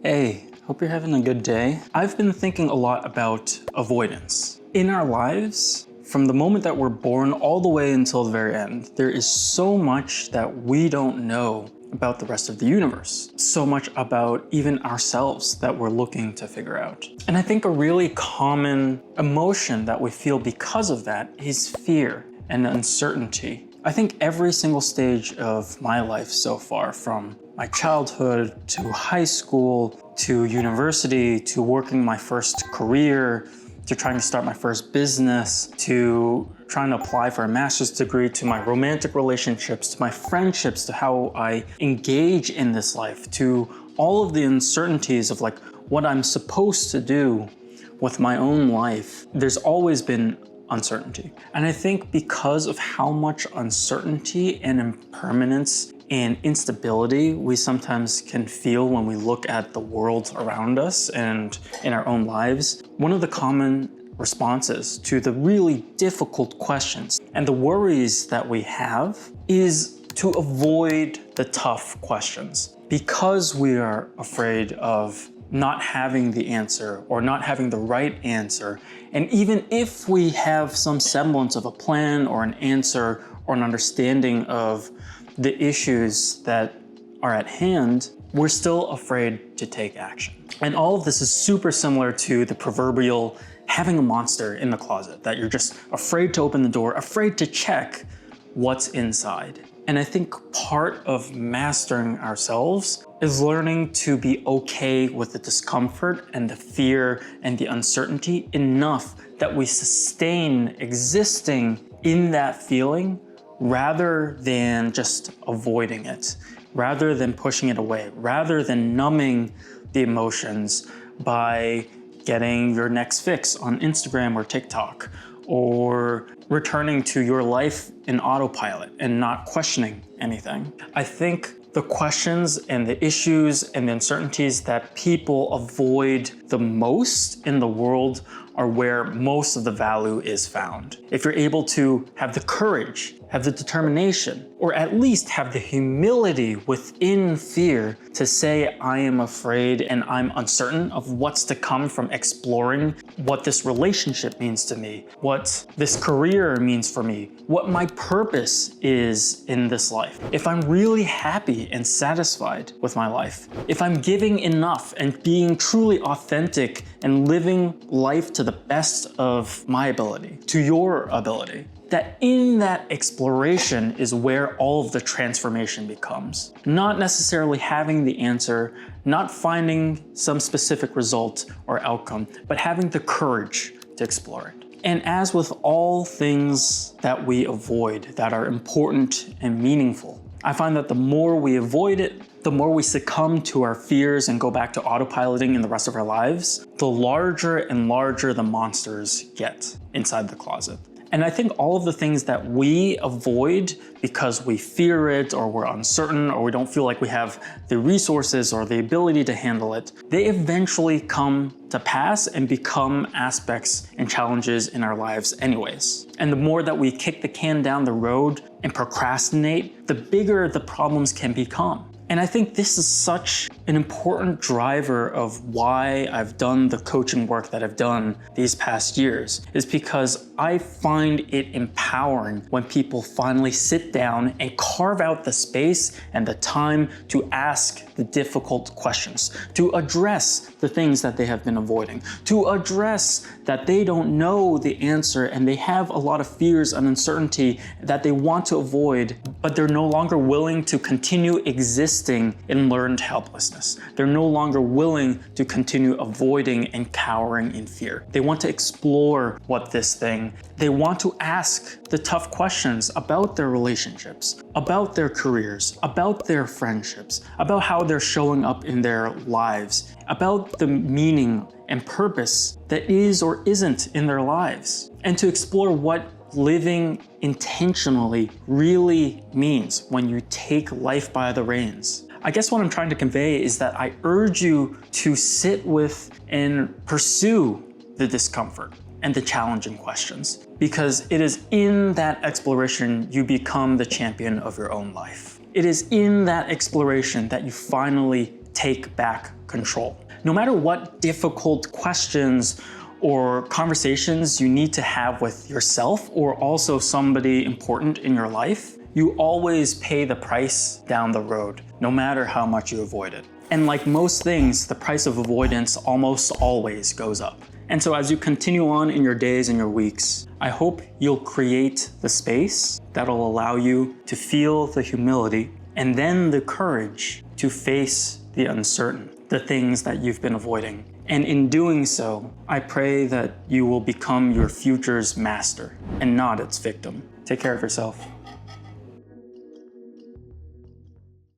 Hey, hope you're having a good day. I've been thinking a lot about avoidance. In our lives, from the moment that we're born all the way until the very end, there is so much that we don't know about the rest of the universe. So much about even ourselves that we're looking to figure out. And I think a really common emotion that we feel because of that is fear and uncertainty. I think every single stage of my life so far, from my childhood to high school, to university, to working my first career, to trying to start my first business, to trying to apply for a master's degree, to my romantic relationships, to my friendships, to how I engage in this life, to all of the uncertainties of like what I'm supposed to do with my own life, there's always been uncertainty. And I think because of how much uncertainty and impermanence and instability we sometimes can feel when we look at the world around us and in our own lives, one of the common responses to the really difficult questions and the worries that we have is to avoid the tough questions. Because we are afraid of not having the answer or not having the right answer, and even if we have some semblance of a plan or an answer or an understanding of the issues that are at hand, we're still afraid to take action. And all of this is super similar to the proverbial having a monster in the closet, that you're just afraid to open the door, afraid to check what's inside. And I think part of mastering ourselves is learning to be okay with the discomfort and the fear and the uncertainty enough that we sustain existing in that feeling rather than just avoiding it, rather than pushing it away, rather than numbing the emotions by getting your next fix on Instagram or TikTok, or returning to your life in autopilot and not questioning anything. I think the questions and the issues and the uncertainties that people avoid the most in the world are where most of the value is found. If you're able to have the courage, have the determination, or at least have the humility within fear to say, I am afraid and I'm uncertain of what's to come from exploring what this relationship means to me, what this career means for me, what my purpose is in this life. If I'm really happy and satisfied with my life, if I'm giving enough and being truly authentic and living life to the best of my ability, to your ability, that in that exploration is where all of the transformation becomes. Not necessarily having the answer, not finding some specific result or outcome, but having the courage to explore it. And as with all things that we avoid that are important and meaningful, I find that the more we avoid it, the more we succumb to our fears and go back to autopiloting in the rest of our lives, the larger and larger the monsters get inside the closet. And I think all of the things that we avoid because we fear it, or we're uncertain, or we don't feel like we have the resources or the ability to handle it, they eventually come to pass and become aspects and challenges in our lives anyways. And the more that we kick the can down the road and procrastinate, the bigger the problems can become. And I think this is such an important driver of why I've done the coaching work that I've done these past years, is because I find it empowering when people finally sit down and carve out the space and the time to ask the difficult questions, to address the things that they have been avoiding, to address that they don't know the answer and they have a lot of fears and uncertainty that they want to avoid, but they're no longer willing to continue existing in learned helplessness. They're no longer willing to continue avoiding and cowering in fear. They want to explore they want to ask the tough questions about their relationships, about their careers, about their friendships, about how they're showing up in their lives, about the meaning and purpose that is or isn't in their lives, and to explore what living intentionally really means when you take life by the reins. I guess what I'm trying to convey is that I urge you to sit with and pursue the discomfort and the challenging questions, because it is in that exploration you become the champion of your own life. It is in that exploration that you finally take back control. No matter what difficult questions or conversations you need to have with yourself or also somebody important in your life, you always pay the price down the road, no matter how much you avoid it. And like most things, the price of avoidance almost always goes up. And so as you continue on in your days and your weeks, I hope you'll create the space that'll allow you to feel the humility and then the courage to face the uncertain, the things that you've been avoiding. And in doing so, I pray that you will become your future's master and not its victim. Take care of yourself.